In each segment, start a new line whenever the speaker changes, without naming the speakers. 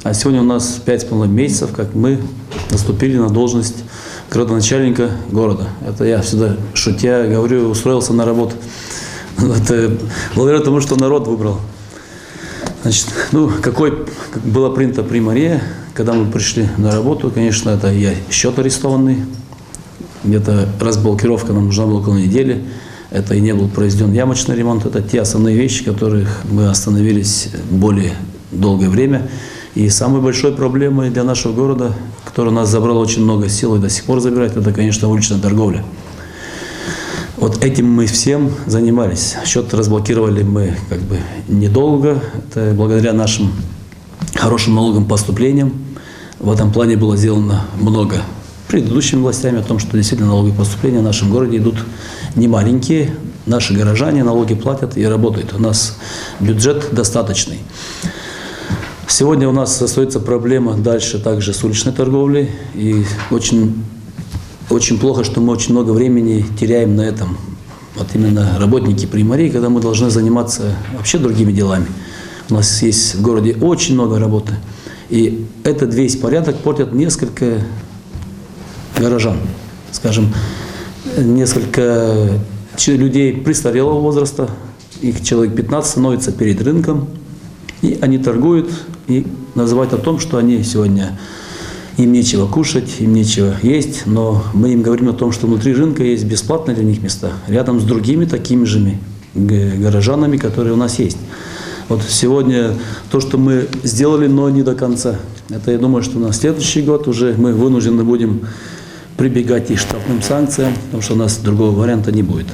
А сегодня у нас 5,5 месяцев, как мы наступили на должность градоначальника города. Это я всегда шутя говорю, устроился на работу. Это благодаря тому, что народ выбрал. Значит, как было принято при Марии, когда мы пришли на работу, конечно, это я счет арестованный, где-то разблокировка нам нужна была около недели, это и не был произведен ямочный ремонт, это те основные вещи, которых мы остановились более долгое время. И самой большой проблемой для нашего города, которая нас забрала очень много сил и до сих пор забирает, это, конечно, уличная торговля. Вот этим мы всем занимались. Счет разблокировали мы недолго. Это благодаря нашим хорошим налоговым поступлениям. В этом плане было сделано много предыдущими властями о том, что действительно налоговые поступления в нашем городе идут не маленькие. Наши горожане налоги платят и работают. У нас бюджет достаточный. Сегодня у нас остается проблема дальше также с уличной торговлей. И очень плохо, что мы очень много времени теряем на этом. Вот именно работники при Марии, когда мы должны заниматься вообще другими делами. У нас есть в городе очень много работы. И этот весь порядок портят несколько горожан. Скажем, несколько людей престарелого возраста, их человек 15 становится перед рынком, и они торгуют и называют о том, что они сегодня... Им нечего кушать, им нечего есть, но мы им говорим о том, что внутри рынка есть бесплатные для них места, рядом с другими такими же горожанами, которые у нас есть. Вот сегодня то, что мы сделали, но не до конца. Это, я думаю, что на следующий год уже мы вынуждены будем прибегать и к штрафным санкциям, потому что у нас другого варианта не будет.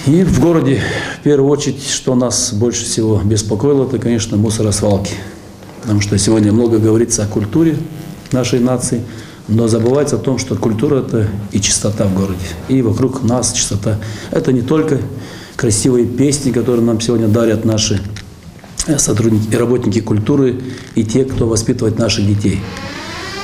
И в городе, в первую очередь, что нас больше всего беспокоило, это, конечно, мусоросвалки. Потому что сегодня много говорится о культуре нашей нации, но забывается о том, что культура – это и чистота в городе, и вокруг нас чистота. Это не только красивые песни, которые нам сегодня дарят наши сотрудники и работники культуры, и те, кто воспитывает наших детей.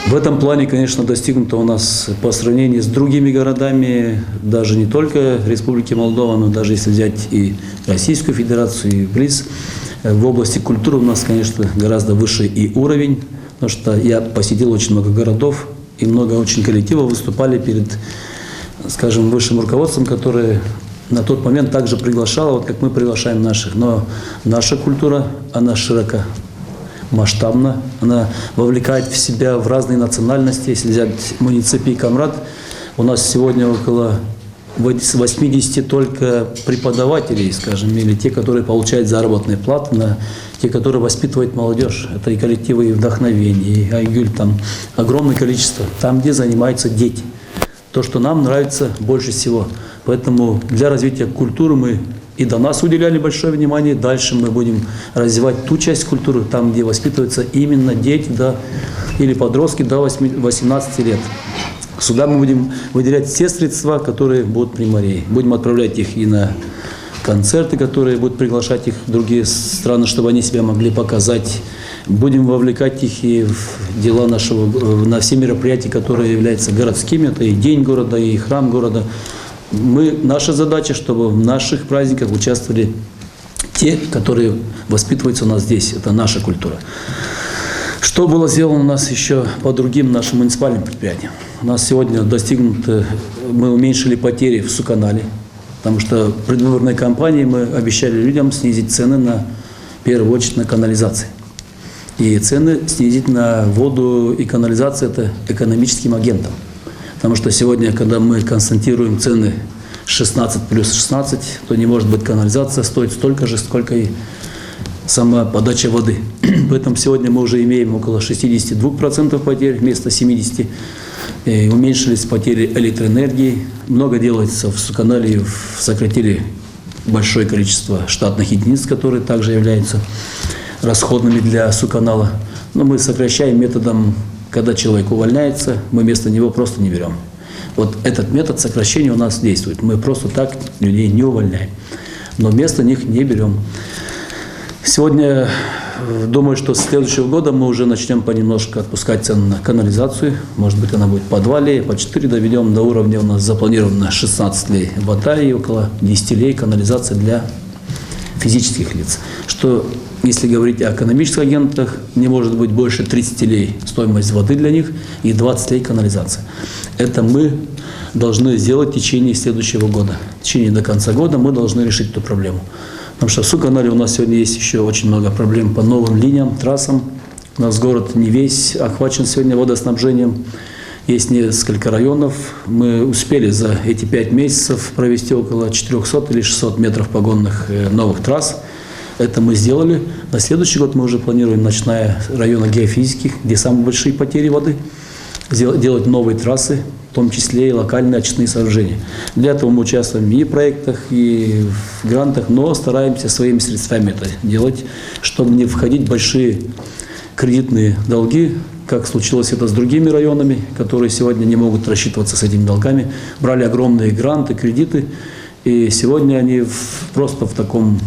В этом плане, конечно, достигнуто у нас по сравнению с другими городами, даже не только Республики Молдова, но даже если взять и Российскую Федерацию, и БРИЗ, в области культуры у нас, конечно, гораздо выше и уровень, потому что я посетил очень много городов, и много очень коллективов выступали перед, скажем, высшим руководством, которое на тот момент также приглашало, вот как мы приглашаем наших. Но наша культура, она широка, масштабна, она вовлекает в себя в разные национальности. Если взять муниципий Камрад, у нас сегодня около 80 только преподавателей, скажем, или те, которые получают заработные платы, на те, которые воспитывают молодежь. Это и коллективы и вдохновения, и Айгюль, там огромное количество, там, где занимаются дети. То, что нам нравится больше всего. Поэтому для развития культуры мы и до нас уделяли большое внимание. Дальше мы будем развивать ту часть культуры, там, где воспитываются именно дети или подростки до 18 лет. Сюда мы будем выделять все средства, которые будут при Марии. Будем отправлять их и на концерты, которые будут приглашать их в другие страны, чтобы они себя могли показать. Будем вовлекать их и в дела на все мероприятия, которые являются городскими. Это и День города, и храм города. Наша задача, чтобы в наших праздниках участвовали те, которые воспитываются у нас здесь. Это наша культура. Что было сделано у нас еще по другим нашим муниципальным предприятиям? У нас сегодня мы уменьшили потери в Суканале, потому что в предвыборной кампании мы обещали людям снизить цены в первую очередь на канализацию. И цены снизить на воду и канализацию – это экономическим агентом. Потому что сегодня, когда мы констатируем цены 16 плюс 16, то не может быть канализация стоит столько же, сколько и сама подача воды. Поэтому сегодня мы уже имеем около 62% потерь вместо 70%. И уменьшились потери электроэнергии. Много делается в Суканале, сократили большое количество штатных единиц, которые также являются расходными для Суканала. Но мы сокращаем методом, когда человек увольняется, мы вместо него просто не берем. Вот этот метод сокращения у нас действует. Мы просто так людей не увольняем, но вместо них не берем. Сегодня, думаю, что с следующего года мы уже начнем понемножку отпускать цены на канализацию. Может быть, она будет по 2 лея, по 4 доведем до уровня. У нас запланировано 16 лей вода и около 10 лей канализация для физических лиц. что если говорить о экономических агентах, не может быть больше 30 лей стоимость воды для них и 20 лей канализация. Это мы должны сделать в течение следующего года. В течение до конца года мы должны решить эту проблему. Потому что в Суканале у нас сегодня есть еще очень много проблем по новым линиям, трассам. У нас город не весь охвачен сегодня водоснабжением. Есть несколько районов. Мы успели за эти 5 месяцев провести около 400 или 600 метров погонных новых трасс. Это мы сделали. На следующий год мы уже планируем, начиная с района геофизики, где самые большие потери воды, делать новые трассы, в том числе и локальные очистные сооружения. Для этого мы участвуем и в проектах, и в грантах, но стараемся своими средствами это делать, чтобы не входить в большие кредитные долги, как случилось это с другими районами, которые сегодня не могут рассчитываться с этими долгами, брали огромные гранты, кредиты, и сегодня они просто в таком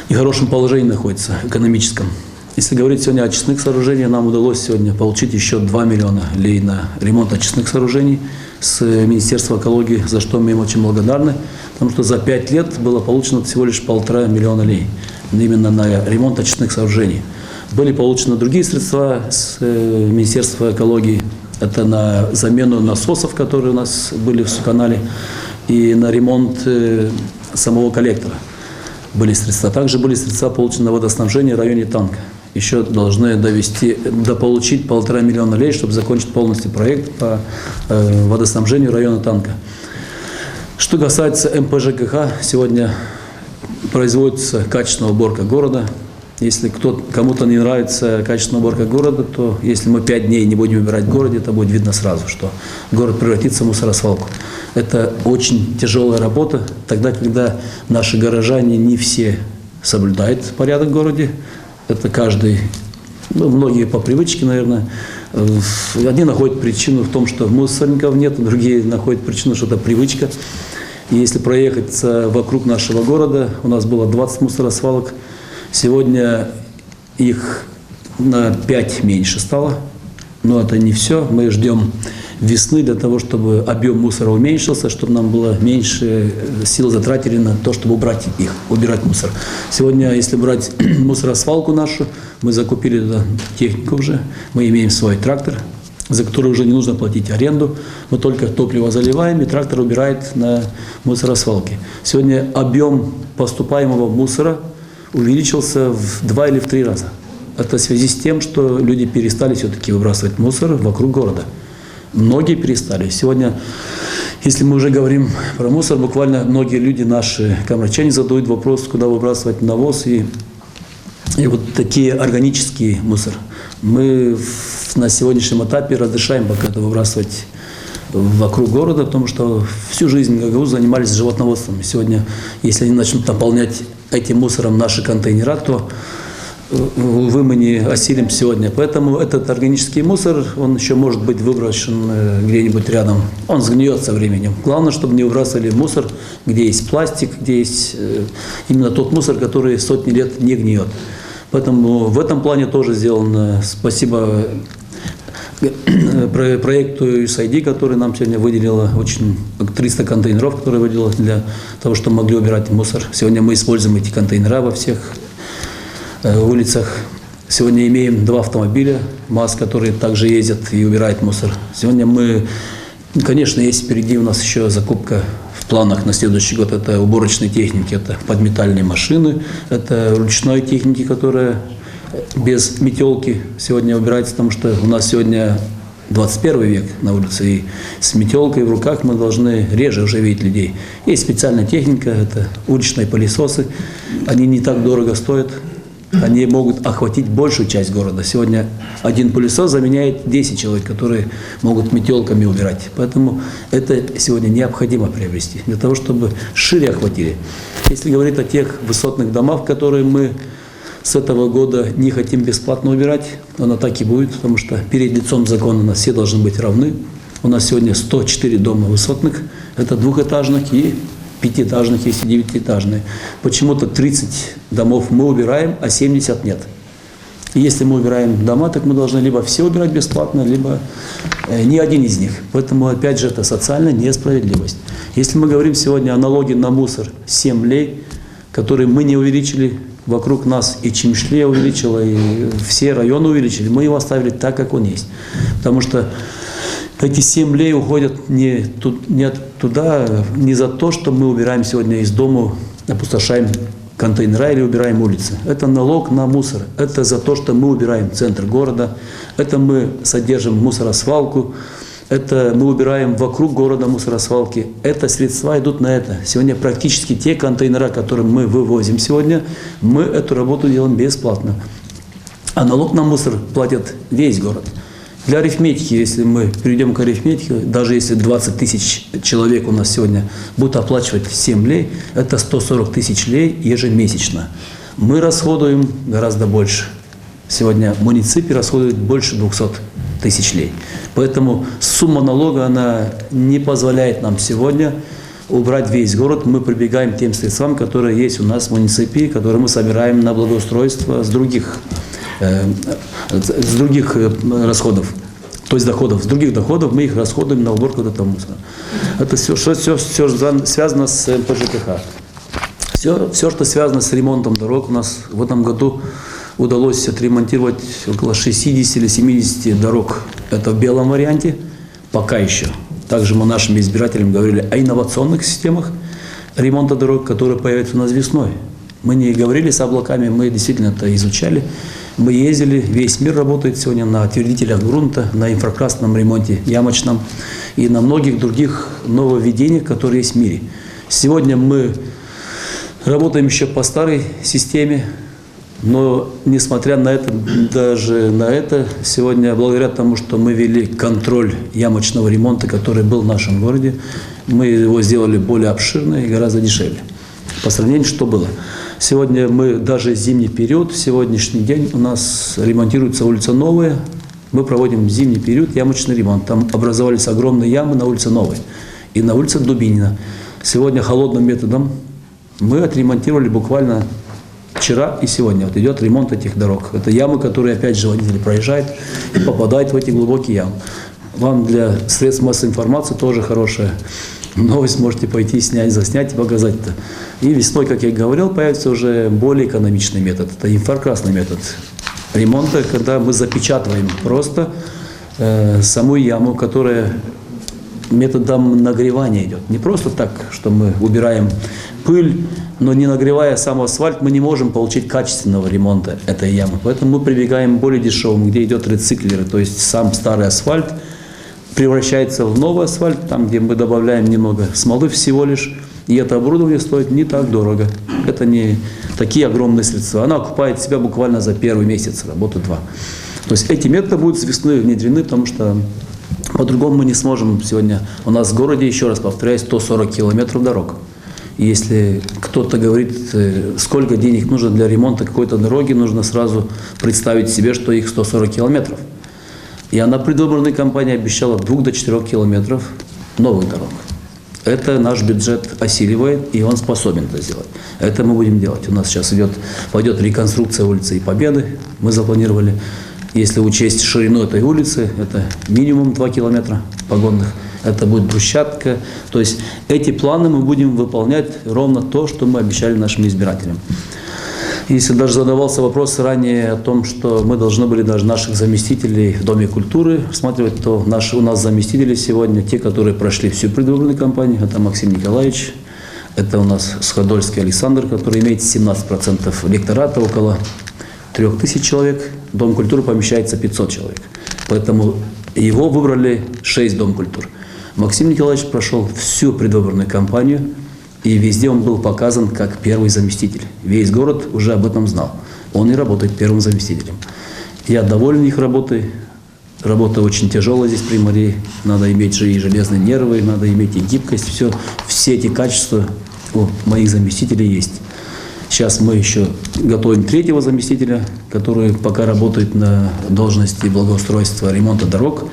нехорошем положении находятся, экономическом. Если говорить сегодня о очистных сооружениях, нам удалось сегодня получить еще 2 миллиона лей на ремонт очистных сооружений с Министерства экологии, за что мы им очень благодарны, потому что за 5 лет было получено всего лишь 1,5 миллиона лей именно на ремонт очистных сооружений. Были получены другие средства с Министерства экологии, это на замену насосов, которые у нас были в Суканале, и на ремонт самого коллектора были средства. Также были средства получены на водоснабжение в районе Танка. Еще должны дополучить 1,5 миллиона лей, чтобы закончить полностью проект по водоснабжению района Танка. Что касается МПЖКХ, сегодня производится качественная уборка города. Если кому-то не нравится качественная уборка города, то если мы 5 дней не будем убирать в городе, это будет видно сразу, что город превратится в мусоросвалку. Это очень тяжелая работа, тогда, когда наши горожане не все соблюдают порядок в городе. Это каждый, многие по привычке, наверное. Одни находят причину в том, что мусорников нет, другие находят причину, что это привычка. И если проехаться вокруг нашего города, у нас было 20 мусоросвалок, сегодня их на 5 меньше стало, но это не все. Мы ждем весны для того, чтобы объем мусора уменьшился, чтобы нам было меньше сил затратили на то, чтобы убирать мусор. Сегодня, если брать мусоросвалку нашу, мы закупили технику уже, мы имеем свой трактор, за который уже не нужно платить аренду, мы только топливо заливаем, и трактор убирает на мусоросвалке. Сегодня объем поступаемого мусора увеличился в 2 или в 3 раза. Это в связи с тем, что люди перестали все-таки выбрасывать мусор вокруг города. Многие перестали. Сегодня, если мы уже говорим про мусор, буквально многие люди, наши камрачане, задают вопрос, куда выбрасывать навоз и вот такие органические мусор. Мы на сегодняшнем этапе разрешаем пока это выбрасывать вокруг города, потому что всю жизнь ГГУ занимались животноводством. Сегодня, если они начнут наполнять этим мусором наши контейнера, то увы, мы не осилим сегодня. Поэтому этот органический мусор, он еще может быть выброшен где-нибудь рядом. Он сгниет со временем. Главное, чтобы не выбрасывали мусор, где есть пластик, где есть именно тот мусор, который сотни лет не гниет. Поэтому в этом плане тоже сделано спасибо проекту USAID, который нам сегодня выделила 300 контейнеров, которые выделила для того, чтобы могли убирать мусор. Сегодня мы используем эти контейнера во всех улицах. Сегодня имеем 2 автомобиля МАЗ, которые также ездят и убирают мусор. Сегодня конечно, есть впереди у нас еще закупка в планах на следующий год. Это уборочные техники, это подметальные машины, это ручной техники, которая без метелки сегодня убирается, потому что у нас сегодня 21 век на улице, и с метелкой в руках мы должны реже уже видеть людей. Есть специальная техника, это уличные пылесосы, они не так дорого стоят. Они могут охватить большую часть города. Сегодня один пылесос заменяет 10 человек, которые могут метелками убирать. Поэтому это сегодня необходимо приобрести, для того, чтобы шире охватили. Если говорить о тех высотных домах, которые мы с этого года не хотим бесплатно убирать, оно так и будет, потому что перед лицом закона у нас все должны быть равны. У нас сегодня 104 дома высотных, это двухэтажных и 5-этажных, есть и 9-этажные. Почему-то 30 домов мы убираем, а 70 нет. И если мы убираем дома, так мы должны либо все убирать бесплатно, либо ни один из них. Поэтому, опять же, это социальная несправедливость. Если мы говорим сегодня о налоге на мусор 7 лей, которые мы не увеличили вокруг нас, и Чимишле увеличила, и все районы увеличили, мы его оставили так, как он есть. Потому что эти 7 лей уходят не туда, не за то, что мы убираем сегодня из дома, опустошаем контейнера или убираем улицы. Это налог на мусор. Это за то, что мы убираем центр города. Это мы содержим мусоросвалку. Это мы убираем вокруг города мусоросвалки. Это средства идут на это. Сегодня практически те контейнера, которые мы вывозим сегодня, мы эту работу делаем бесплатно. А налог на мусор платит весь город. Для арифметики, если мы перейдем к арифметике, даже если 20 тысяч человек у нас сегодня будут оплачивать 7 лей, это 140 тысяч лей ежемесячно. Мы расходуем гораздо больше. Сегодня муниципы расходуют больше 200 тысяч лей. Поэтому сумма налога, она не позволяет нам сегодня убрать весь город. Мы прибегаем к тем средствам, которые есть у нас в муниципе, которые мы собираем на благоустройство с других расходов, то есть доходов. С других доходов мы их расходуем на уборку этого мусора. Это все связано с МПЖКХ. Все, что связано с ремонтом дорог, у нас в этом году удалось отремонтировать около 60 или 70 дорог. Это в белом варианте, пока еще. Также мы нашим избирателям говорили о инновационных системах ремонта дорог, которые появятся у нас весной. Мы не говорили с облаками, мы действительно это изучали. Мы ездили, весь мир работает сегодня на отвердителях грунта, на инфракрасном ремонте ямочном и на многих других нововведениях, которые есть в мире. Сегодня мы работаем еще по старой системе, но несмотря на это, даже на это, сегодня благодаря тому, что мы ввели контроль ямочного ремонта, который был в нашем городе, мы его сделали более обширно и гораздо дешевле по сравнению с что было. Сегодня мы, даже зимний период, в сегодняшний день у нас ремонтируется улица Новая. Мы проводим зимний период ямочный ремонт. Там образовались огромные ямы на улице Новой и на улице Дубинина. Сегодня холодным методом мы отремонтировали буквально вчера и сегодня. Вот идет ремонт этих дорог. Это ямы, которые опять же водители проезжают и попадают в эти глубокие ямы. Вам для средств массовой информации тоже хорошая новость, можете пойти снять, заснять и показать это. И весной, как я и говорил, появится уже более экономичный метод. Это инфракрасный метод ремонта, когда мы запечатываем просто саму яму, которая методом нагревания идет. Не просто так, что мы убираем пыль, но не нагревая сам асфальт, мы не можем получить качественного ремонта этой ямы. Поэтому мы прибегаем к более дешевому, где идет рециклеры, то есть сам старый асфальт превращается в новый асфальт, там, где мы добавляем немного смолы всего лишь, и это оборудование стоит не так дорого. Это не такие огромные средства. Она окупает себя буквально за первый месяц, работы 2. То есть эти методы будут с весны внедрены, потому что по-другому мы не сможем сегодня. У нас в городе, еще раз повторяю, 140 километров дорог. И если кто-то говорит, сколько денег нужно для ремонта какой-то дороги, нужно сразу представить себе, что их 140 километров. И она предвыборной кампании обещала от 2 до 4 километров новых дорог. Это наш бюджет осиливает, и он способен это сделать. Это мы будем делать. У нас сейчас пойдет реконструкция улицы и Победы, мы запланировали. Если учесть ширину этой улицы, это минимум 2 километра погонных. Это будет брусчатка. То есть эти планы мы будем выполнять ровно то, что мы обещали нашим избирателям. Если даже задавался вопрос ранее о том, что мы должны были даже наших заместителей в Доме культуры рассматривать, то у нас заместители сегодня, те, которые прошли всю предвыборную кампанию, это Максим Николаевич, это у нас Сходольский Александр, который имеет 17% электората, около 3000 человек. Дом культуры помещается 500 человек. Поэтому его выбрали 6 Дом культур. Максим Николаевич прошел всю предвыборную кампанию, и везде он был показан как первый заместитель. Весь город уже об этом знал. Он и работает первым заместителем. Я доволен их работой. Работа очень тяжелая здесь при мэрии. Надо иметь же и железные нервы, надо иметь и гибкость. Все эти качества у моих заместителей есть. Сейчас мы еще готовим 3-го заместителя, который пока работает на должности благоустройства, ремонта дорог.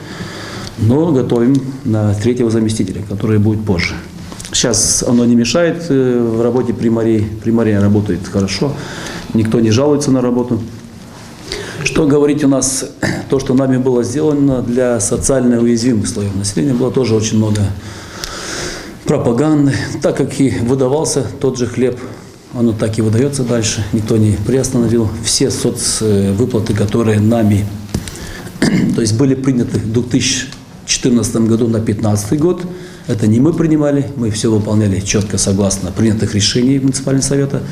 Но готовим на 3-го заместителя, который будет позже. Сейчас оно не мешает в работе примарии. Примария работает хорошо, никто не жалуется на работу. Что говорить у нас, то, что нами было сделано для социально уязвимых слоев населения, было тоже очень много пропаганды, так как и выдавался тот же хлеб оно так и выдается дальше, никто не приостановил. Все соцвыплаты, которые нами, то есть были приняты в 2014 году на 2015 год, это не мы принимали, мы все выполняли четко согласно принятых решений муниципального совета.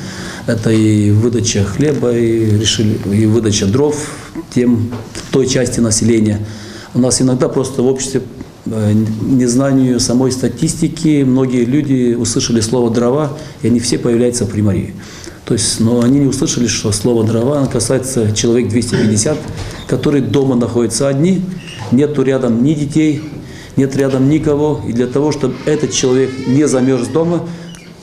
Это и выдача хлеба, и выдача дров той части населения. У нас иногда просто в обществе незнанию самой статистики многие люди услышали слово «дрова», и они все появляются в Приморье. То есть, но они не услышали, что слово «дрова» касается человек 250, которые дома находятся одни, нету рядом ни детей, нет рядом никого. И для того, чтобы этот человек не замерз дома,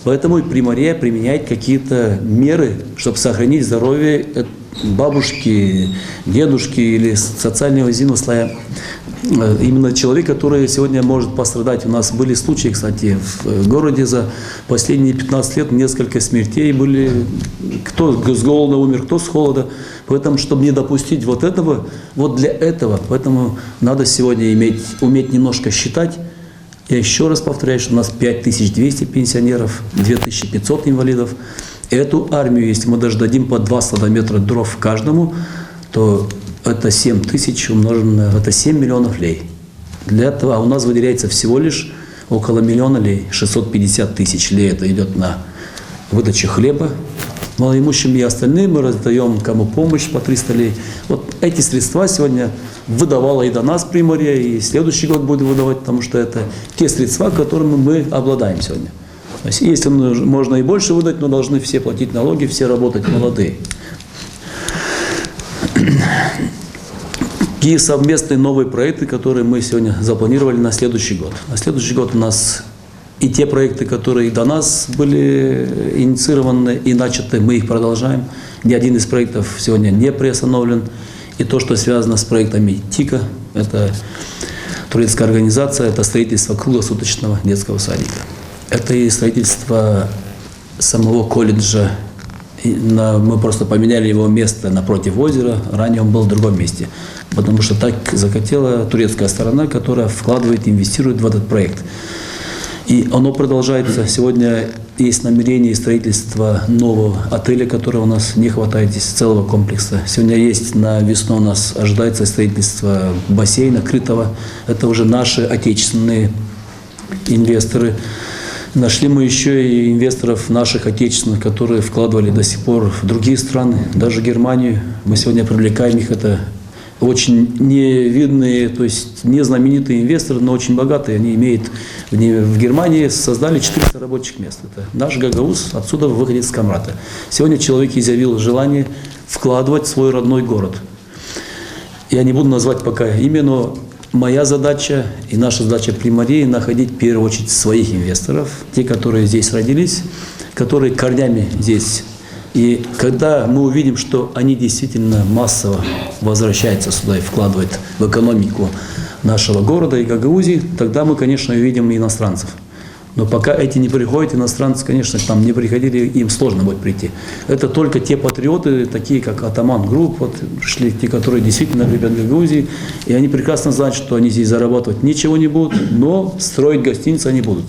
поэтому и Приморье применяет какие-то меры, чтобы сохранить здоровье бабушки, дедушки или социально уязвимого слоя. Именно человек, который сегодня может пострадать. У нас были случаи, кстати, в городе за последние 15 лет несколько смертей были. Кто с голода умер, кто с холода. Поэтому, чтобы не допустить вот этого, вот для этого, поэтому надо сегодня уметь немножко считать. Я еще раз повторяю, что у нас 5200 пенсионеров, 2500 инвалидов. Эту армию, если мы даже дадим по 2 садометра дров каждому, то это 7 тысяч умноженное, это 7 миллионов лей. Для этого у нас выделяется всего лишь около миллиона лей, 650 тысяч лей. Это идет на выдачу хлеба малоимущим, и остальным мы раздаем кому помощь по 300 лей. Вот эти средства сегодня выдавала и до нас Приморье, и следующий год будет выдавать, потому что это те средства, которыми мы обладаем сегодня. То есть, если можно и больше выдать, но должны все платить налоги, все работать молодые. Какие совместные новые проекты, которые мы сегодня запланировали на следующий год? На следующий год у нас и те проекты, которые до нас были инициированы и начаты, мы их продолжаем. Ни один из проектов сегодня не приостановлен. И то, что связано с проектами ТИКа, это турецкая организация, это строительство круглосуточного детского садика. Это и строительство самого колледжа. Мы просто поменяли его место напротив озера, ранее он был в другом месте. Потому что так захотела турецкая сторона, которая вкладывает, инвестирует в этот проект. И оно продолжается. Сегодня есть намерение строительства нового отеля, которого у нас не хватает, здесь целого комплекса. Сегодня есть на весну у нас ожидается строительство бассейна крытого. Это уже наши отечественные инвесторы. Нашли мы еще и инвесторов наших отечественных, которые вкладывали до сих пор в другие страны, даже Германию. Мы сегодня привлекаем их. Это очень невидные, то есть не знаменитые инвесторы, но очень богатые. Они имеют в Германии создали 400 рабочих мест. Это наш Гагауз, отсюда выходит с Камрата. Сегодня человек изъявил желание вкладывать в свой родной город. Я не буду назвать пока имя, но моя задача и наша задача Приморья находить в первую очередь своих инвесторов, те, которые здесь родились, которые корнями здесь. И когда мы увидим, что они действительно массово возвращаются сюда и вкладывают в экономику нашего города и Гагаузии, тогда мы, конечно, увидим и иностранцев. Но пока эти не приходят, иностранцы, конечно, там не приходили, им сложно будет прийти. Это только те патриоты, такие как Атаман Групп, вот пришли те, которые действительно любят Гагаузии, и они прекрасно знают, что они здесь зарабатывать ничего не будут, но строить гостиницы они будут.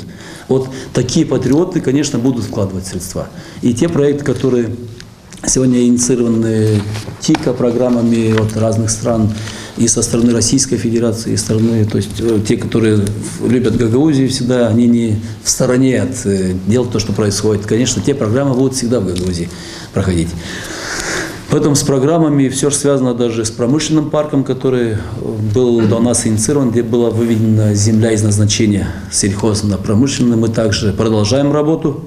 Вот такие патриоты, конечно, будут вкладывать средства. И те проекты, которые сегодня инициированы ТИКа программами от разных стран, и со стороны Российской Федерации, и со стороны, то есть те, которые любят Гагаузию всегда, они не в стороне от дел, то, что происходит. Конечно, те программы будут всегда в Гагаузии проходить. Поэтому с программами все связано даже с промышленным парком, который был до нас инициирован, где была выведена земля из назначения сельхоз на промышленный. Мы также продолжаем работу.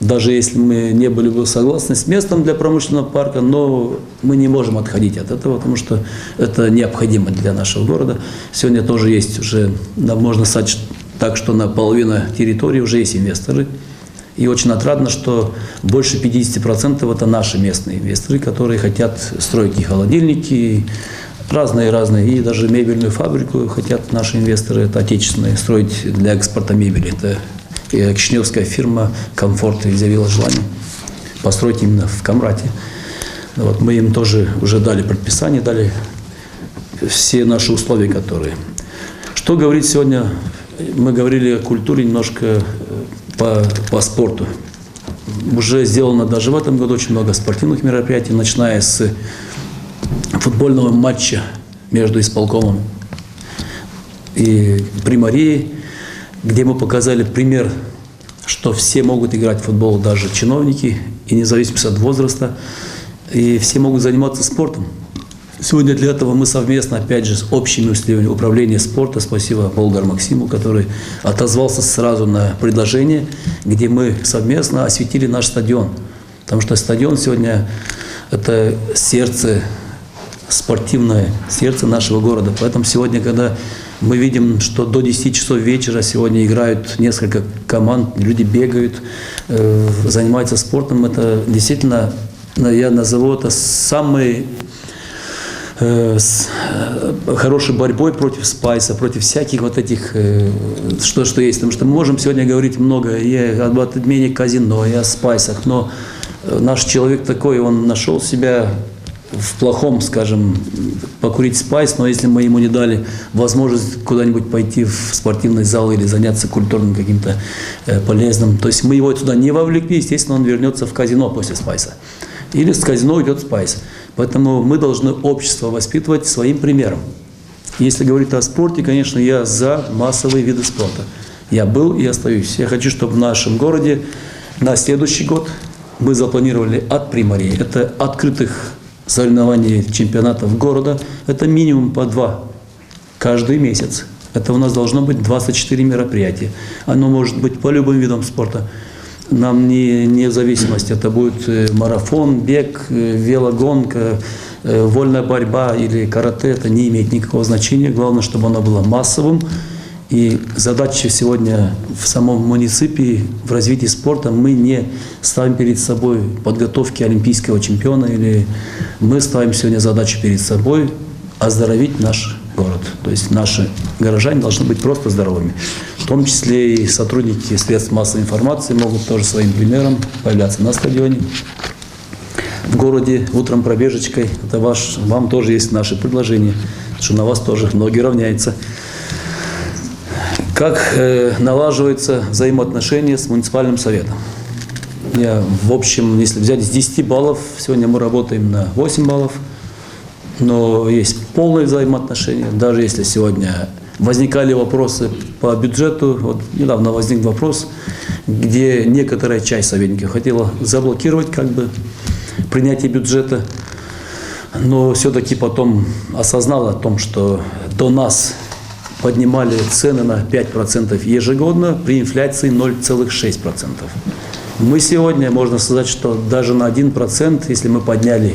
Даже если мы не были бы согласны с местом для промышленного парка, но мы не можем отходить от этого, потому что это необходимо для нашего города. Сегодня тоже есть уже, можно сказать так, что на половину территории уже есть инвесторы. И очень отрадно, что больше 50% это наши местные инвесторы, которые хотят строить и холодильники, и разные, и даже мебельную фабрику хотят наши инвесторы, это отечественные, строить для экспорта мебели. Это кишиневская фирма «Комфорт» изъявила желание построить именно в Камрате. Вот мы им тоже уже дали предписание, дали все наши условия, которые. Что говорить сегодня? Мы говорили о культуре немножко по спорту. уже сделано даже в этом году очень много спортивных мероприятий, начиная с футбольного матча между исполкомом и Примарией, где мы показали пример, что все могут играть в футбол, даже чиновники, и независимо от возраста, и все могут заниматься спортом. Сегодня для этого мы совместно, опять же, с общими усилиями управления спорта, спасибо Болгару Максиму, который отозвался сразу на предложение, где мы совместно осветили наш стадион. Потому что стадион сегодня – это сердце, спортивное сердце нашего города. Поэтому сегодня, когда мы видим, что до 10 часов вечера сегодня играют несколько команд, люди бегают, занимаются спортом, это действительно, я назову это самый с хорошей борьбой против спайса, против всяких вот этих, что есть. Потому что мы можем сегодня говорить много и об отмене казино, и о спайсах, но наш человек такой, он нашел себя в плохом, скажем, покурить спайс, но если мы ему не дали возможность куда-нибудь пойти в спортивный зал или заняться культурным каким-то полезным, то есть мы его туда не вовлекли, естественно, он вернется в казино после спайса. Или с казино уйдет спайс. Поэтому мы должны общество воспитывать своим примером. Если говорить о спорте, конечно, я за массовые виды спорта. Я был и остаюсь. Я хочу, чтобы в нашем городе на следующий год мы запланировали от Примарии. Это открытых соревнований чемпионатов города. Это минимум по 2 каждый месяц. Это у нас должно быть 24 мероприятия. Оно может быть по любым видам спорта. Нам не в зависимости, это будет марафон, бег, велогонка, вольная борьба или карате, это не имеет никакого значения. Главное, чтобы оно было массовым. И задача сегодня в самом муниципе, в развитии спорта, мы не ставим перед собой подготовки олимпийского чемпиона, или мы ставим сегодня задачу перед собой оздоровить наш город. То есть наши горожане должны быть просто здоровыми. В том числе и сотрудники средств массовой информации могут тоже своим примером появляться на стадионе, в городе, утром пробежечкой. Это вам тоже есть наши предложения, что на вас тоже многие равняются. Как налаживаются взаимоотношения с муниципальным советом? В общем, если взять с 10 баллов, сегодня мы работаем на 8 баллов, но есть полное взаимоотношение. Даже если сегодня возникали вопросы по бюджету, вот недавно возник вопрос, где некоторая часть советников хотела заблокировать принятие бюджета, но все-таки потом осознала о том, что до нас поднимали цены на 5% ежегодно при инфляции 0,6%. Мы сегодня, можно сказать, что даже на 1%, если мы подняли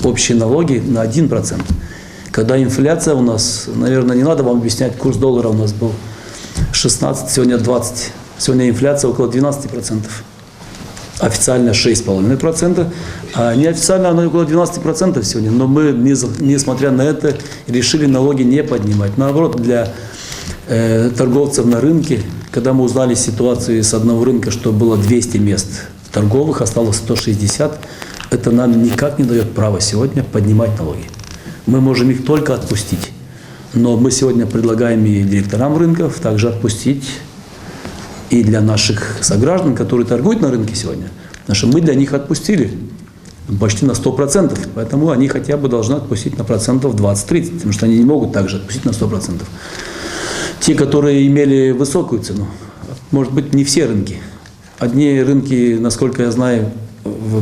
общие налоги на 1%, когда инфляция у нас, наверное, не надо вам объяснять, курс доллара у нас был 16, сегодня 20. Сегодня инфляция около 12%. Официально 6,5%, а неофициально она около 12% сегодня. Но мы, несмотря на это, решили налоги не поднимать. Наоборот, для торговцев на рынке, когда мы узнали ситуацию с одного рынка, что было 200 мест торговых, осталось 160, это нам никак не дает права сегодня поднимать налоги. Мы можем их только отпустить. Но мы сегодня предлагаем и директорам рынков также отпустить и для наших сограждан, которые торгуют на рынке сегодня. Потому что мы для них отпустили почти на 100%. Поэтому они хотя бы должны отпустить на процентов 20-30, потому что они не могут также отпустить на 100%. Те, которые имели высокую цену, может быть, не все рынки. Одни рынки, насколько я знаю,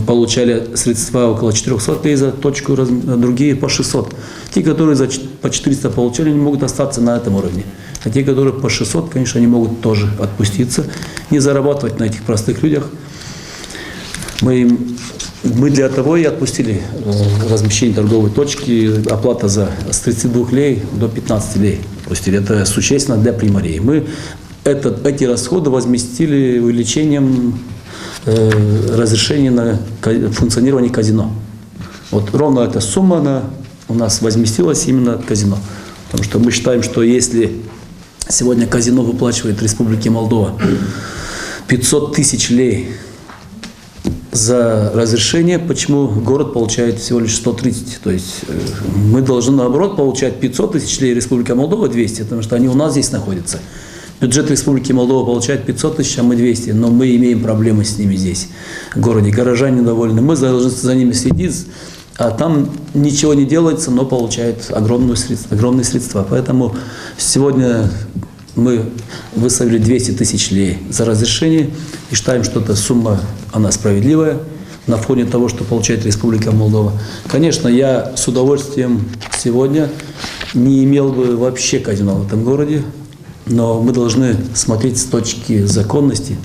получали средства около 400 лей за точку, другие по 600. Те, которые по 400 получали, они могут остаться на этом уровне. А те, которые по 600, конечно, они могут тоже отпуститься, не зарабатывать на этих простых людях. Мы для того и отпустили размещение торговой точки, оплата с 32 лей до 15 лей. Это существенно для Примарии. Мы эти расходы возместили увеличением разрешения на функционирование казино. Вот ровно эта сумма у нас возместилась именно от казино. Потому что мы считаем, что если сегодня казино выплачивает Республике Молдова 500 тысяч лей за разрешение, почему город получает всего лишь 130? То есть мы должны, наоборот, получать 500 тысяч лей, Республика Молдова 200, потому что они у нас здесь находятся. Бюджет Республики Молдова получает 500 тысяч, а мы 200, но мы имеем проблемы с ними здесь, в городе. Горожане недовольны. Мы должны за ними следить, а там ничего не делается, но получают огромные средства. Поэтому сегодня мы выставили 200 тысяч лей за разрешение и считаем, что эта сумма, она справедливая на фоне того, что получает Республика Молдова. Конечно, я с удовольствием сегодня не имел бы вообще казино в этом городе, но мы должны смотреть с точки законности.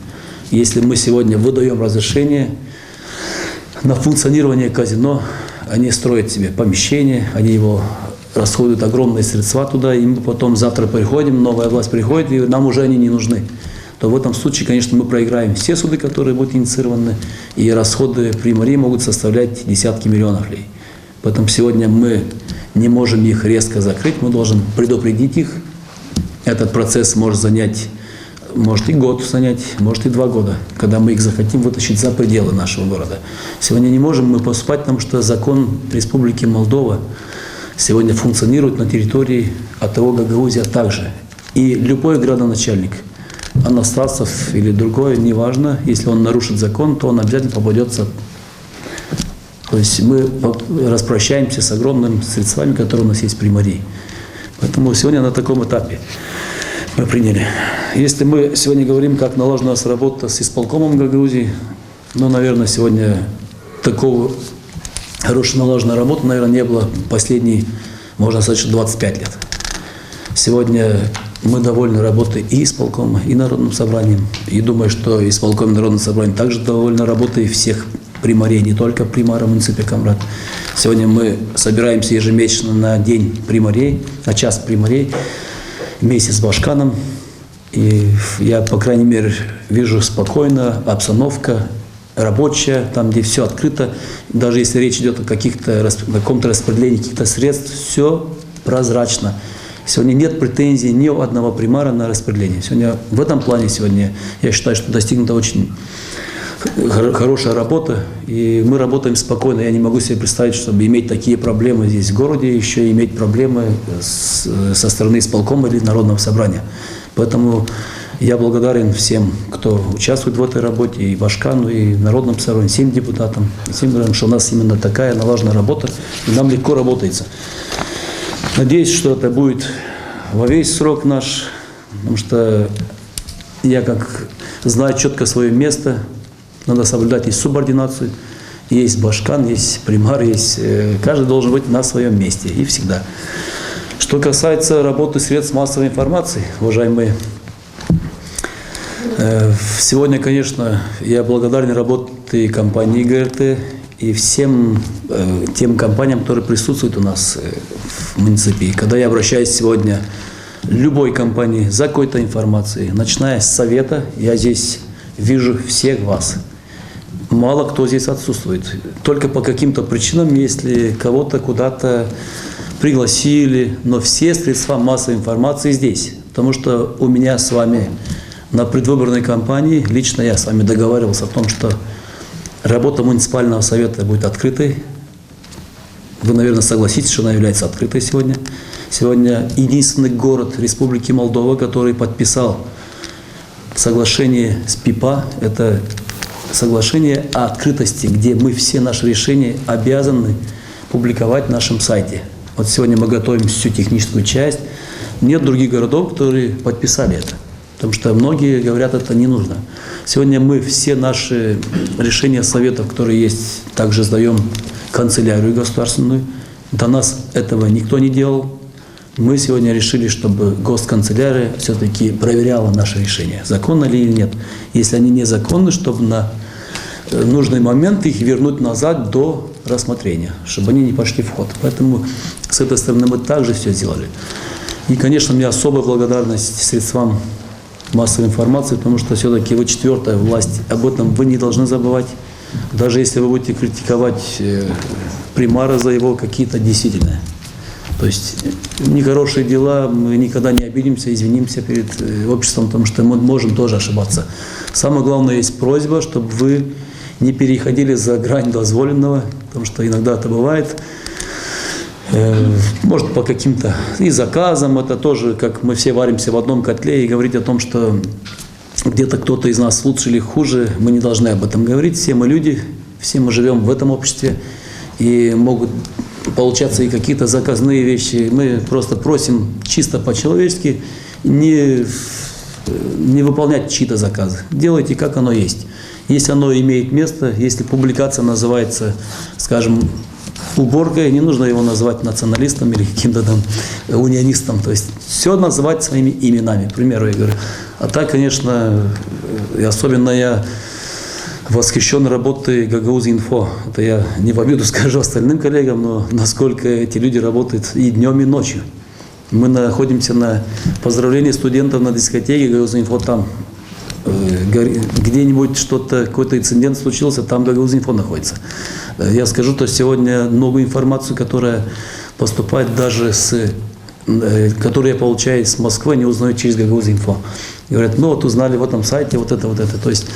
Если мы сегодня выдаем разрешение на функционирование казино, они строят себе помещение, они его расходуют огромные средства туда, и мы потом завтра приходим, новая власть приходит, и нам уже они не нужны. То в этом случае, конечно, мы проиграем все суды, которые будут инициированы, и расходы примарии могут составлять десятки миллионов лей. Поэтому сегодня мы не можем их резко закрыть, мы должны предупредить их. Этот процесс может занять, может и год занять, может и 2 года, когда мы их захотим вытащить за пределы нашего города. Сегодня не можем мы поступать, потому что закон Республики Молдова сегодня функционирует на территории АТО Гагаузия также. И любой градоначальник, Анастасов или другой, неважно, если он нарушит закон, то он обязательно попадется. То есть мы распрощаемся с огромными средствами, которые у нас есть при мэрии. Поэтому сегодня на таком этапе мы приняли. Если мы сегодня говорим, как налажена у нас работа с исполкомом Гагаузии, ну, наверное, сегодня такого хорошей налаженной работы, наверное, не было последние, можно сказать, 25 лет. Сегодня мы довольны работой и исполкома, и Народным собранием. И думаю, что исполком и Народным собранием также довольны работой всех примарей, не только примара муниципия Камрат. Сегодня мы собираемся ежемесячно на день примарей, на час примарей, вместе с Башканом. И я, по крайней мере, вижу спокойно, обстановка рабочая, там, где все открыто. Даже если речь идет о каком-то распределении каких-то средств, все прозрачно. Сегодня нет претензий ни у одного примара на распределение. Сегодня в этом плане сегодня я считаю, что достигнута очень хорошая работа, и мы работаем спокойно. Я не могу себе представить, чтобы иметь такие проблемы здесь в городе, еще иметь проблемы со стороны исполкома или Народного собрания. Поэтому я благодарен всем, кто участвует в этой работе, и Башкану, и Народному собранию, всем депутатам, всем говорим, что у нас именно такая налаженная работа, и нам легко работается. Надеюсь, что это будет во весь срок наш, потому что я как знаю четко свое место, надо соблюдать и субординацию, есть Башкан, есть примар, есть, каждый должен быть на своем месте и всегда. Что касается работы средств массовой информации, уважаемые, сегодня, конечно, я благодарен работе компании ГРТ и всем тем компаниям, которые присутствуют у нас в муниципии. Когда я обращаюсь сегодня любой компании за какой-то информацией, начиная с совета, я здесь вижу всех вас. Мало кто здесь отсутствует. Только по каким-то причинам, если кого-то куда-то пригласили, но все средства массовой информации здесь. Потому что у меня с вами на предвыборной кампании, лично я с вами договаривался о том, что работа муниципального совета будет открытой. Вы, наверное, согласитесь, что она является открытой сегодня. Сегодня единственный город Республики Молдова, который подписал соглашение с ПИПА, это соглашение о открытости, где мы все наши решения обязаны публиковать на нашем сайте. Вот сегодня мы готовим всю техническую часть. Нет других городов, которые подписали это. Потому что многие говорят, это не нужно. Сегодня мы все наши решения советов, которые есть, также сдаем канцелярию государственную. До нас этого никто не делал. Мы сегодня решили, чтобы госканцелярия все-таки проверяла наши решения, законно ли или нет. Если они незаконны, чтобы на нужный момент их вернуть назад до рассмотрения, чтобы они не пошли в ход. Поэтому с этой стороны мы также все сделали. И, конечно, у меня особая благодарность средствам массовой информации, потому что все-таки вы четвертая власть, об этом вы не должны забывать. Даже если вы будете критиковать примара за его какие-то действительные. То есть нехорошие дела, мы никогда не обидимся, извинимся перед обществом, потому что мы можем тоже ошибаться. Самое главное, есть просьба, чтобы вы не переходили за грань дозволенного, потому что иногда это бывает. Может, по каким-то и заказам, это тоже, как мы все варимся в одном котле, и говорить о том, что где-то кто-то из нас лучше или хуже, мы не должны об этом говорить. Все мы люди, все мы живем в этом обществе, и могут получаться и какие-то заказные вещи. Мы просто просим чисто по-человечески не выполнять чьи-то заказы. Делайте, как оно есть. Если оно имеет место, если публикация называется, скажем, уборкой, не нужно его называть националистом или каким-то там унионистом. То есть все называть своими именами, к примеру, я говорю. А так, конечно, и особенно я восхищен работой Гагаузинфо. Это я не в обиду скажу остальным коллегам, но насколько эти люди работают и днем, и ночью. Мы находимся на поздравлении студентов на дискотеке Гагаузинфо там. Где-нибудь что-то, какой-то инцидент случился, там Гагаузинфо находится. Я скажу, что сегодня новую информацию, которая поступает даже которую я получаю с Москвы, не узнаю через Гагаузинфо. Говорят, ну вот узнали в этом сайте вот это. То есть,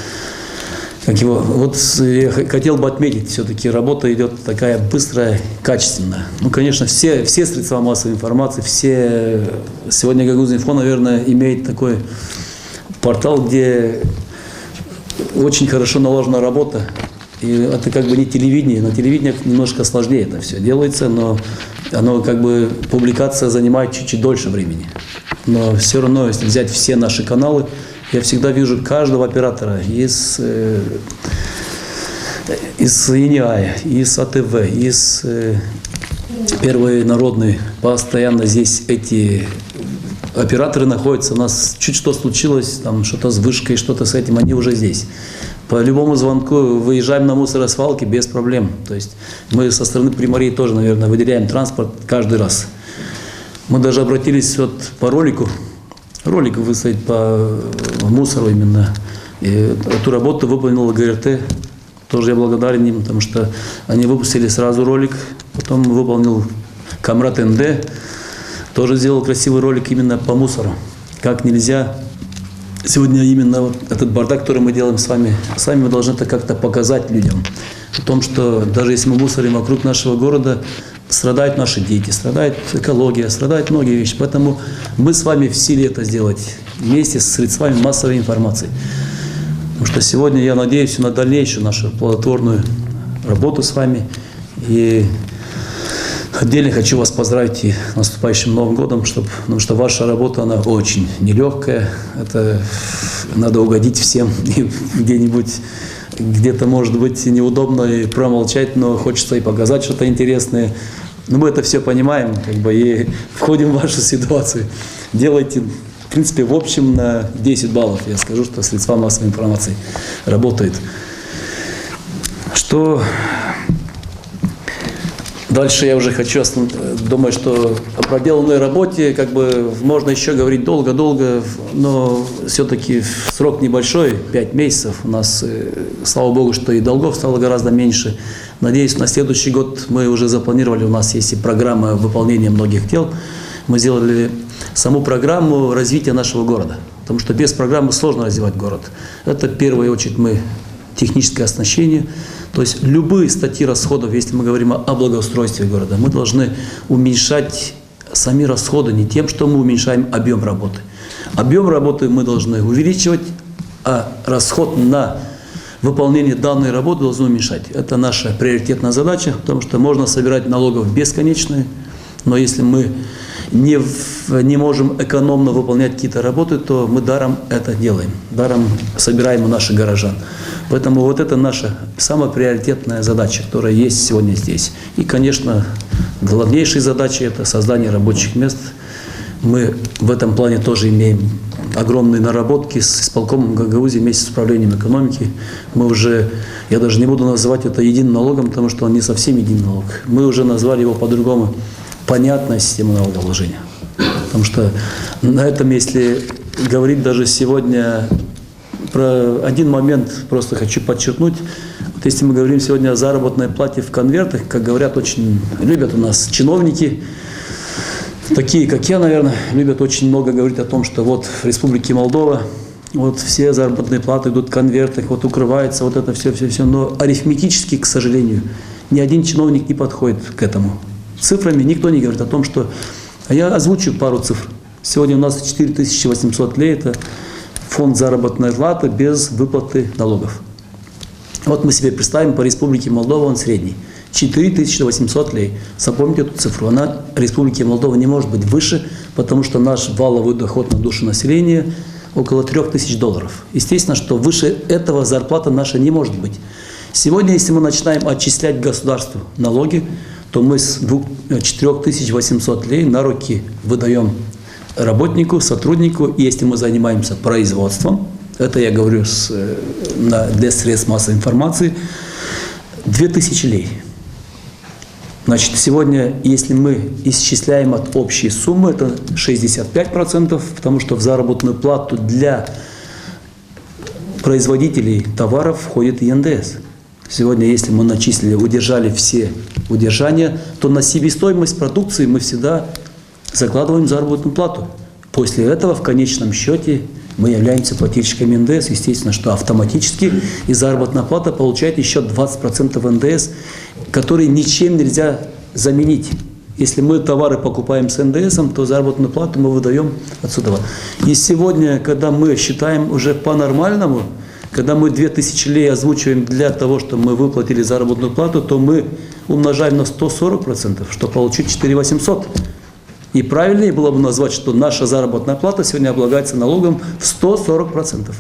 вот я хотел бы отметить, все-таки работа идет такая быстрая, качественная. Ну, конечно, все средства массовой информации, сегодня Гагаузинфо, наверное, имеет такой портал, где очень хорошо налажена работа. И это как бы не телевидение. На телевидении немножко сложнее это все делается, но оно как бы, публикация занимает чуть-чуть дольше времени. Но все равно, если взять все наши каналы, я всегда вижу каждого оператора из ИНИАЯ, из АТВ, из Первой Народной. Постоянно здесь эти операторы находятся. У нас чуть что случилось, там что-то с вышкой, что-то с этим, они уже здесь. По любому звонку выезжаем на мусоросвалки без проблем. То есть мы со стороны примарей тоже, наверное, выделяем транспорт каждый раз. Мы даже обратились вот по ролик выставить по мусору именно. И эту работу выполнила ГРТ. Тоже я благодарен им, потому что они выпустили сразу ролик. Потом выполнил Камрад НД. Тоже сделал красивый ролик именно по мусору. Как нельзя. Сегодня именно вот этот бардак, который мы делаем с вами, сами мы должны это как-то показать людям. О том, что даже если мы мусорим вокруг нашего города, страдают наши дети, страдает экология, страдают многие вещи. Поэтому мы с вами в силе это сделать вместе с средствами массовой информации. Потому что сегодня я надеюсь на дальнейшую нашу плодотворную работу с вами. И отдельно хочу вас поздравить и наступающим Новым годом, потому что ваша работа, она очень нелегкая. Это надо угодить всем. И где-то, может быть, неудобно и промолчать, но хочется и показать что-то интересное. Но мы это все понимаем, и входим в вашу ситуацию. Делайте, в принципе, в общем на 10 баллов. Я скажу, что средства массовой информации работают. Что дальше я уже хочу, думаю, что о проделанной работе можно еще говорить долго-долго, но все-таки срок небольшой, 5 месяцев. У нас, слава Богу, что и долгов стало гораздо меньше. Надеюсь, на следующий год мы уже запланировали, у нас есть и программа выполнения многих дел. Мы сделали саму программу развития нашего города, потому что без программы сложно развивать город. Это в первую очередь техническое оснащение. То есть любые статьи расходов, если мы говорим о благоустройстве города, мы должны уменьшать сами расходы не тем, что мы уменьшаем объем работы. Объем работы мы должны увеличивать, а расход на выполнение данной работы должны уменьшать. Это наша приоритетная задача, потому что можно собирать налогов бесконечные, но если мы не можем экономно выполнять какие-то работы, то мы даром это делаем, даром собираем у наших горожан. Поэтому вот это наша самая приоритетная задача, которая есть сегодня здесь. И, конечно, главнейшей задачей это создание рабочих мест. Мы в этом плане тоже имеем огромные наработки с исполкомом Гагаузии вместе с управлением экономики. Мы уже, я даже не буду называть это единым налогом, потому что он не совсем единый налог. Мы уже назвали его по-другому понятная система налогообложения. Потому что на этом, если говорить даже сегодня про один момент, просто хочу подчеркнуть. Вот если мы говорим сегодня о заработной плате в конвертах, как говорят, очень любят у нас чиновники, такие, как я, наверное, любят очень много говорить о том, что вот в Республике Молдова вот все заработные платы идут в конвертах, вот укрывается вот это все. Но арифметически, к сожалению, ни один чиновник не подходит к этому. цифрами никто не говорит о том, что... А я озвучу пару цифр. Сегодня у нас 4800 лей – это фонд заработной платы без выплаты налогов. Вот мы себе представим, по Республике Молдова он средний. 4800 лей. Запомните эту цифру. Она Республики Молдова не может быть выше, потому что наш валовый доход на душу населения около $3000. Естественно, что выше этого зарплата наша не может быть. Сегодня, если мы начинаем отчислять государству налоги, то мы с 4800 лей на руки выдаем работнику, сотруднику. И если мы занимаемся производством, это я говорю для средств массовой информации, 2000 лей. Значит, сегодня, если мы исчисляем от общей суммы, это 65%, потому что в заработную плату для производителей товаров входит и НДС. Сегодня, если мы начислили, удержали все удержания, то на себестоимость продукции мы всегда закладываем заработную плату. После этого, в конечном счете, мы являемся плательщиками НДС. Естественно, что автоматически и заработная плата получает еще 20% НДС, которые ничем нельзя заменить. Если мы товары покупаем с НДС, то заработную плату мы выдаем отсюда. И сегодня, когда мы считаем уже по-нормальному, когда мы 2000 лей озвучиваем для того, чтобы мы выплатили заработную плату, то мы умножаем на 140%, чтобы получить 4800. И правильнее было бы назвать, что наша заработная плата сегодня облагается налогом в 140%.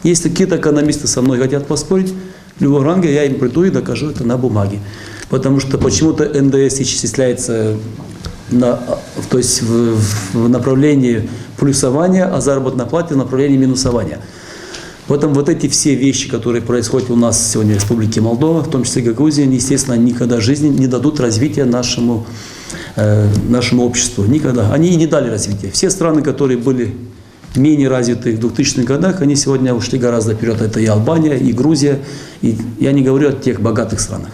Если какие-то экономисты со мной хотят поспорить, любого ранга, я им приду и докажу это на бумаге. Потому что почему-то НДС исчисляется то есть в направлении плюсования, а заработная плата в направлении минусования. Поэтому вот эти все вещи, которые происходят у нас сегодня в Республике Молдова, в том числе Гагаузия, естественно, никогда в жизни не дадут развития нашему обществу. Никогда. Они и не дали развития. Все страны, которые были менее развитые в 2000-х годах, они сегодня ушли гораздо вперед. Это и Албания, и Грузия. И я не говорю о тех богатых странах.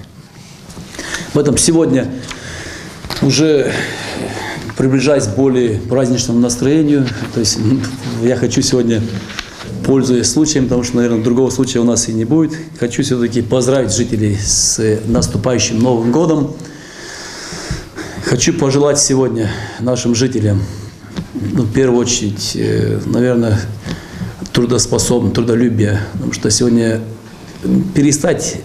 Поэтому сегодня, уже приближаясь к более праздничному настроению, то есть я хочу сегодня, пользуясь случаем, потому что, наверное, другого случая у нас и не будет, хочу все-таки поздравить жителей с наступающим Новым годом. Хочу пожелать сегодня нашим жителям, в первую очередь, наверное, трудолюбия, потому что сегодня перестать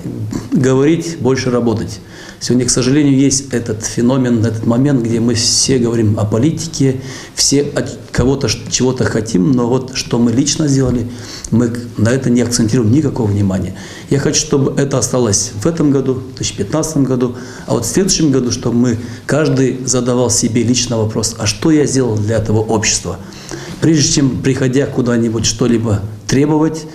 говорить, больше работать. Сегодня, к сожалению, есть этот феномен, этот момент, где мы все говорим о политике, все от кого-то чего-то хотим, но вот что мы лично сделали, мы на это не акцентируем никакого внимания. Я хочу, чтобы это осталось в этом году, в 2015 году, а вот в следующем году, чтобы мы, каждый задавал себе лично вопрос, а что я сделал для этого общества? Прежде чем, приходя куда-нибудь что-либо требовать,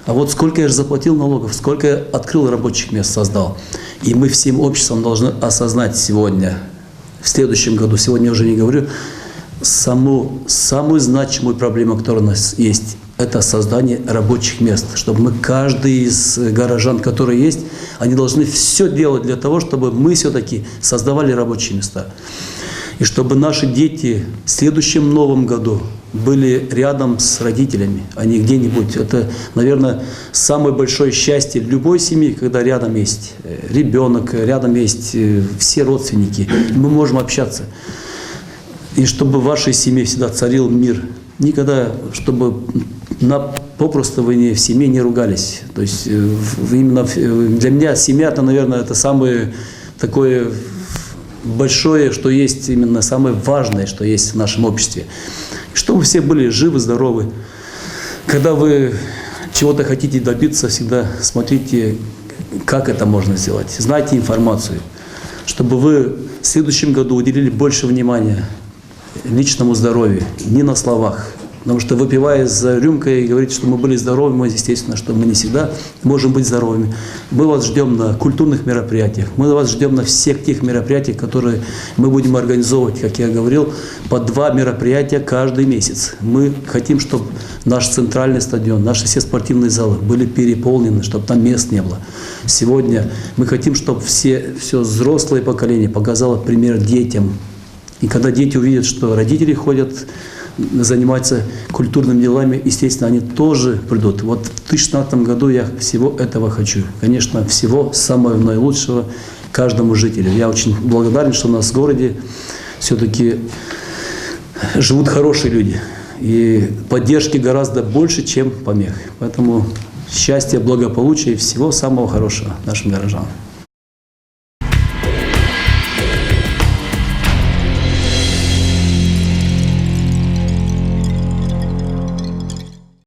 а вот сколько я же заплатил налогов, сколько я открыл рабочих мест, создал. И мы всем обществом должны осознать сегодня, в следующем году, сегодня я уже не говорю, самую значимую проблему, которая у нас есть, это создание рабочих мест. Чтобы мы, каждый из горожан, которые есть, они должны все делать для того, чтобы мы все-таки создавали рабочие места. И чтобы наши дети в следующем новом году были рядом с родителями, а не где-нибудь. Это, наверное, самое большое счастье любой семьи, когда рядом есть ребенок, рядом есть все родственники. Мы можем общаться. И чтобы в вашей семье всегда царил мир. Никогда, чтобы попросту вы в семье не ругались. То есть именно для меня семья, это, наверное, это самое такое большое, что есть, именно самое важное, что есть в нашем обществе. Чтобы все были живы, здоровы. Когда вы чего-то хотите добиться, всегда смотрите, как это можно сделать. Знайте информацию. Чтобы вы в следующем году уделили больше внимания личному здоровью, не на словах. Потому что, выпивая за рюмкой и говорить, что мы были здоровыми, естественно, что мы не всегда можем быть здоровыми. Мы вас ждем на культурных мероприятиях, мы вас ждем на всех тех мероприятиях, которые мы будем организовывать, как я говорил, по 2 мероприятия каждый месяц. Мы хотим, чтобы наш центральный стадион, наши все спортивные залы были переполнены, чтобы там мест не было. Сегодня мы хотим, чтобы все взрослое поколение показало пример детям. И когда дети увидят, что родители ходят, занимаются культурными делами, естественно, они тоже придут. Вот в 2016 году я всего этого хочу. Конечно, всего самого наилучшего каждому жителю. Я очень благодарен, что у нас в городе все-таки живут хорошие люди. И поддержки гораздо больше, чем помех. Поэтому счастья, благополучия и всего самого хорошего нашим горожанам.